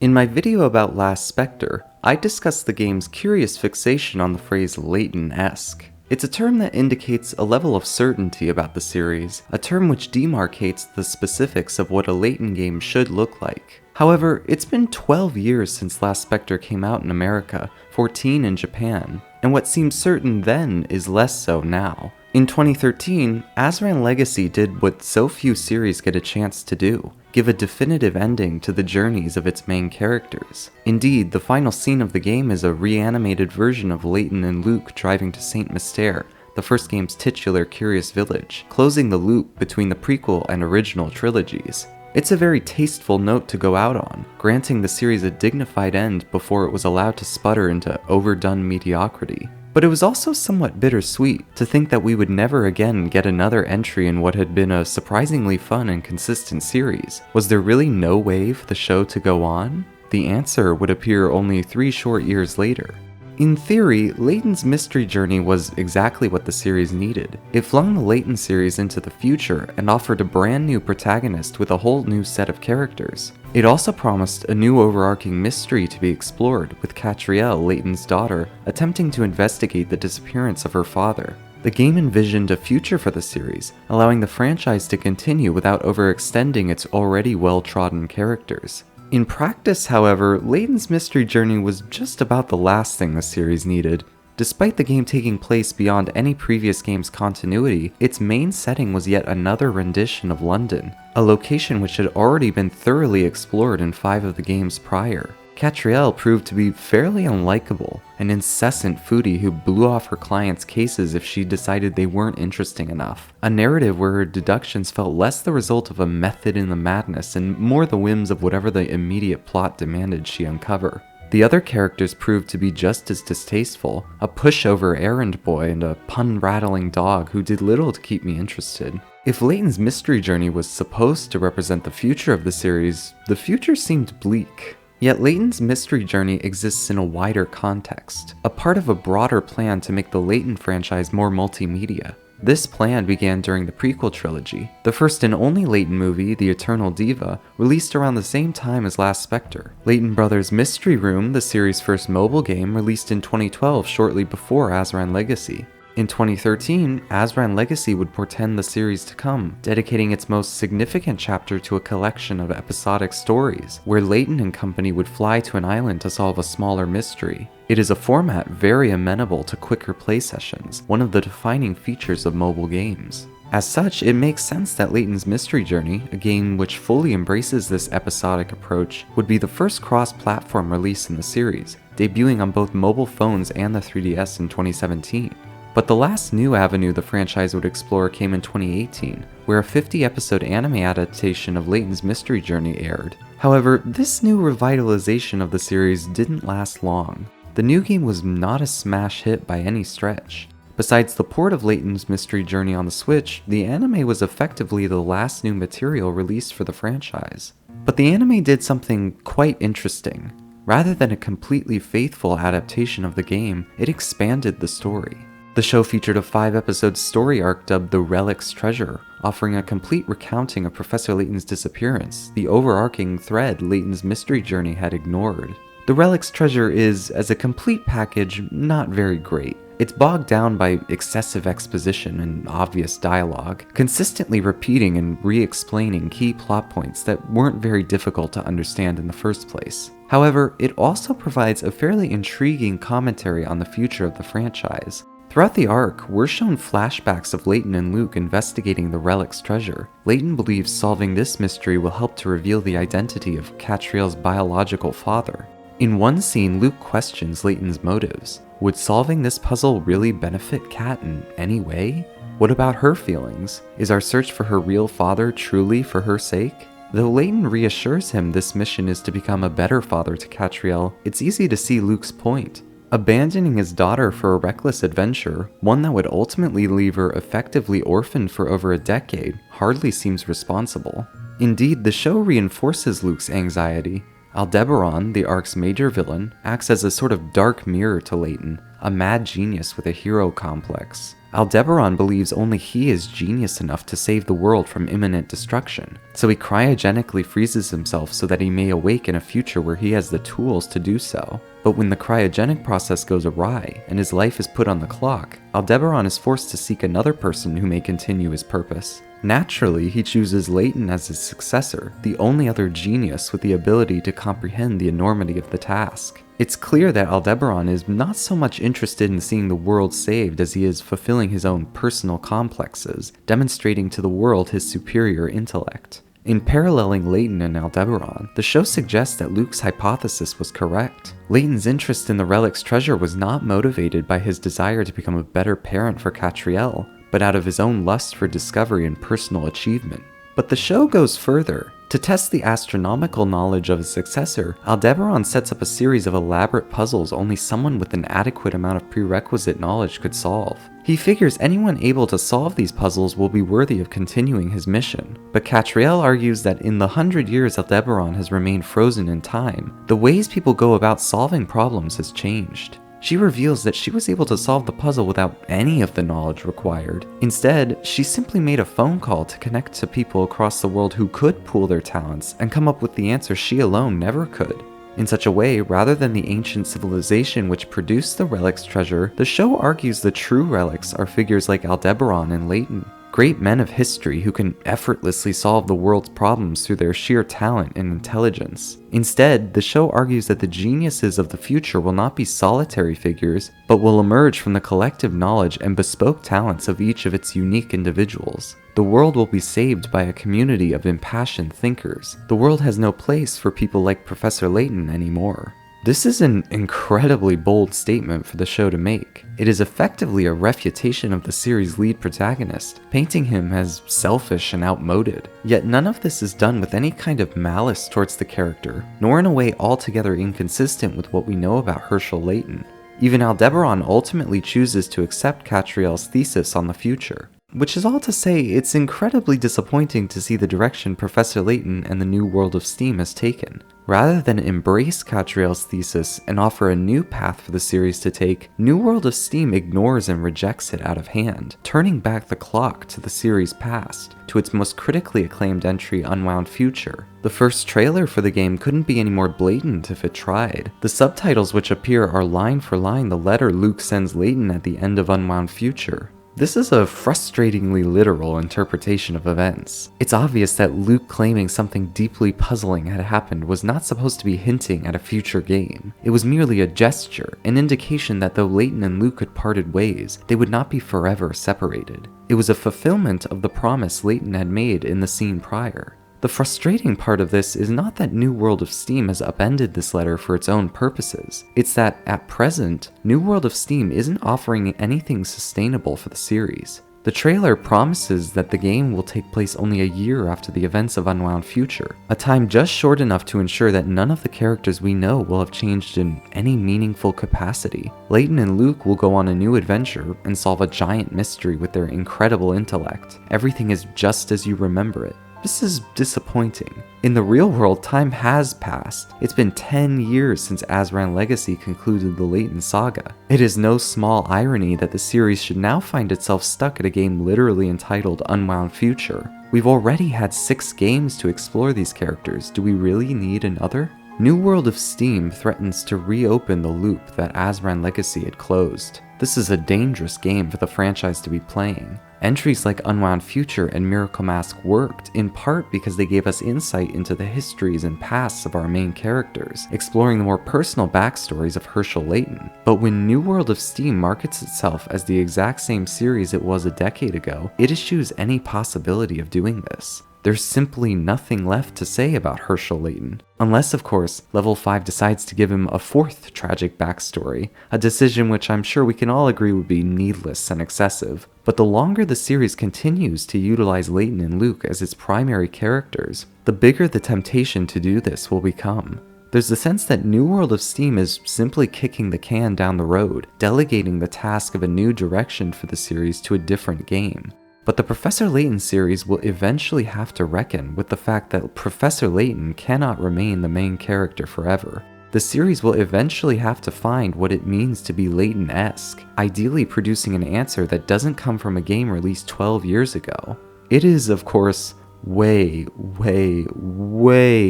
In my video about Last Spectre, I discussed the game's curious fixation on the phrase Layton-esque. It's a term that indicates a level of certainty about the series, a term which demarcates the specifics of what a Layton game should look like. However, it's been 12 years since Last Spectre came out in America, 14 in Japan, and what seemed certain then is less so now. In 2013, Azran Legacy did what so few series get a chance to do: give a definitive ending to the journeys of its main characters. Indeed, the final scene of the game is a reanimated version of Layton and Luke driving to Saint Mystere, the first game's titular Curious Village, closing the loop between the prequel and original trilogies. It's a very tasteful note to go out on, granting the series a dignified end before it was allowed to sputter into overdone mediocrity. But it was also somewhat bittersweet to think that we would never again get another entry in what had been a surprisingly fun and consistent series. Was there really no way for the show to go on? The answer would appear only 3 short years later. In theory, Layton's mystery journey was exactly what the series needed. It flung the Layton series into the future and offered a brand new protagonist with a whole new set of characters. It also promised a new overarching mystery to be explored, with Catriel, Layton's daughter, attempting to investigate the disappearance of her father. The game envisioned a future for the series, allowing the franchise to continue without overextending its already well-trodden characters. In practice, however, Layton's mystery journey was just about the last thing the series needed. Despite the game taking place beyond any previous game's continuity, its main setting was yet another rendition of London, a location which had already been thoroughly explored in 5 of the games prior. Catriel proved to be fairly unlikable, an incessant foodie who blew off her clients' cases if she decided they weren't interesting enough. A narrative where her deductions felt less the result of a method in the madness and more the whims of whatever the immediate plot demanded she uncover. The other characters proved to be just as distasteful, a pushover errand boy and a pun-rattling dog who did little to keep me interested. If Layton's mystery journey was supposed to represent the future of the series, the future seemed bleak. Yet Layton's mystery journey exists in a wider context, a part of a broader plan to make the Layton franchise more multimedia. This plan began during the prequel trilogy. The first and only Layton movie, The Eternal Diva, released around the same time as Last Spectre. Layton Brothers' Mystery Room, the series' first mobile game, released in 2012 shortly before Azran Legacy. In 2013, Azran Legacy would portend the series to come, dedicating its most significant chapter to a collection of episodic stories, where Layton and company would fly to an island to solve a smaller mystery. It is a format very amenable to quicker play sessions, one of the defining features of mobile games. As such, it makes sense that Layton's Mystery Journey, a game which fully embraces this episodic approach, would be the first cross-platform release in the series, debuting on both mobile phones and the 3DS in 2017. But the last new avenue the franchise would explore came in 2018, where a 50-episode anime adaptation of Layton's Mystery Journey aired. However, this new revitalization of the series didn't last long. The new game was not a smash hit by any stretch. Besides the port of Layton's Mystery Journey on the Switch, the anime was effectively the last new material released for the franchise. But the anime did something quite interesting. Rather than a completely faithful adaptation of the game, it expanded the story. The show featured a 5-episode story arc dubbed The Relic's Treasure, offering a complete recounting of Professor Layton's disappearance, the overarching thread Layton's mystery journey had ignored. The Relic's Treasure is, as a complete package, not very great. It's bogged down by excessive exposition and obvious dialogue, consistently repeating and re-explaining key plot points that weren't very difficult to understand in the first place. However, it also provides a fairly intriguing commentary on the future of the franchise. Throughout the arc, we're shown flashbacks of Layton and Luke investigating the Relic's treasure. Layton believes solving this mystery will help to reveal the identity of Catriel's biological father. In one scene, Luke questions Layton's motives. Would solving this puzzle really benefit Cat in any way? What about her feelings? Is our search for her real father truly for her sake? Though Layton reassures him this mission is to become a better father to Catriel, it's easy to see Luke's point. Abandoning his daughter for a reckless adventure, one that would ultimately leave her effectively orphaned for over a decade, hardly seems responsible. Indeed, the show reinforces Luke's anxiety. Aldebaran, the arc's major villain, acts as a sort of dark mirror to Layton, a mad genius with a hero complex. Aldebaran believes only he is genius enough to save the world from imminent destruction, so he cryogenically freezes himself so that he may awake in a future where he has the tools to do so. But when the cryogenic process goes awry and his life is put on the clock, Aldebaran is forced to seek another person who may continue his purpose. Naturally, he chooses Layton as his successor, the only other genius with the ability to comprehend the enormity of the task. It's clear that Aldebaran is not so much interested in seeing the world saved as he is fulfilling his own personal complexes, demonstrating to the world his superior intellect. In paralleling Layton and Aldebaran, the show suggests that Luke's hypothesis was correct. Layton's interest in the relic's treasure was not motivated by his desire to become a better parent for Catriel, but out of his own lust for discovery and personal achievement. But the show goes further. To test the astronomical knowledge of his successor, Aldebaran sets up a series of elaborate puzzles only someone with an adequate amount of prerequisite knowledge could solve. He figures anyone able to solve these puzzles will be worthy of continuing his mission. But Catriel argues that in the 100 years Aldebaran has remained frozen in time, the ways people go about solving problems has changed. She reveals that she was able to solve the puzzle without any of the knowledge required. Instead, she simply made a phone call to connect to people across the world who could pool their talents and come up with the answer she alone never could. In such a way, rather than the ancient civilization which produced the relic's treasure, the show argues the true relics are figures like Aldebaran and Layton, great men of history who can effortlessly solve the world's problems through their sheer talent and intelligence. Instead, the show argues that the geniuses of the future will not be solitary figures, but will emerge from the collective knowledge and bespoke talents of each of its unique individuals. The world will be saved by a community of impassioned thinkers. The world has no place for people like Professor Layton anymore. This is an incredibly bold statement for the show to make. It is effectively a refutation of the series' lead protagonist, painting him as selfish and outmoded. Yet none of this is done with any kind of malice towards the character, nor in a way altogether inconsistent with what we know about Herschel Layton. Even Aldebaran ultimately chooses to accept Catriel's thesis on the future. Which is all to say, it's incredibly disappointing to see the direction Professor Layton and the New World of Steam has taken. Rather than embrace Catriel's thesis and offer a new path for the series to take, New World of Steam ignores and rejects it out of hand, turning back the clock to the series' past, to its most critically acclaimed entry, Unwound Future. The first trailer for the game couldn't be any more blatant if it tried. The subtitles which appear are line for line the letter Luke sends Layton at the end of Unwound Future. This is a frustratingly literal interpretation of events. It's obvious that Luke claiming something deeply puzzling had happened was not supposed to be hinting at a future game. It was merely a gesture, an indication that though Layton and Luke had parted ways, they would not be forever separated. It was a fulfillment of the promise Layton had made in the scene prior. The frustrating part of this is not that New World of Steam has upended this letter for its own purposes. It's that, at present, New World of Steam isn't offering anything sustainable for the series. The trailer promises that the game will take place only a year after the events of Unwound Future, a time just short enough to ensure that none of the characters we know will have changed in any meaningful capacity. Layton and Luke will go on a new adventure and solve a giant mystery with their incredible intellect. Everything is just as you remember it. This is disappointing. In the real world, time has passed. It's been 10 years since Azran Legacy concluded the Layton saga. It is no small irony that the series should now find itself stuck at a game literally entitled Unwound Future. We've already had 6 games to explore these characters. Do we really need another? New World of Steam threatens to reopen the loop that Azran Legacy had closed. This is a dangerous game for the franchise to be playing. Entries like Unwound Future and Miracle Mask worked, in part because they gave us insight into the histories and pasts of our main characters, exploring the more personal backstories of Herschel Layton. But when New World of Steam markets itself as the exact same series it was a decade ago, it eschews any possibility of doing this. There's simply nothing left to say about Herschel Layton. Unless, of course, Level 5 decides to give him a 4th tragic backstory, a decision which I'm sure we can all agree would be needless and excessive. But the longer the series continues to utilize Layton and Luke as its primary characters, the bigger the temptation to do this will become. There's the sense that New World of Steam is simply kicking the can down the road, delegating the task of a new direction for the series to a different game. But the Professor Layton series will eventually have to reckon with the fact that Professor Layton cannot remain the main character forever. The series will eventually have to find what it means to be Layton-esque, ideally producing an answer that doesn't come from a game released 12 years ago. It is, of course, way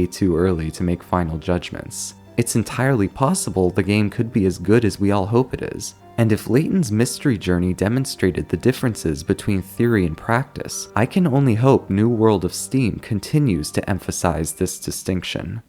too early to make final judgments. It's entirely possible the game could be as good as we all hope it is. And if Layton's mystery journey demonstrated the differences between theory and practice, I can only hope New World of Steam continues to emphasize this distinction.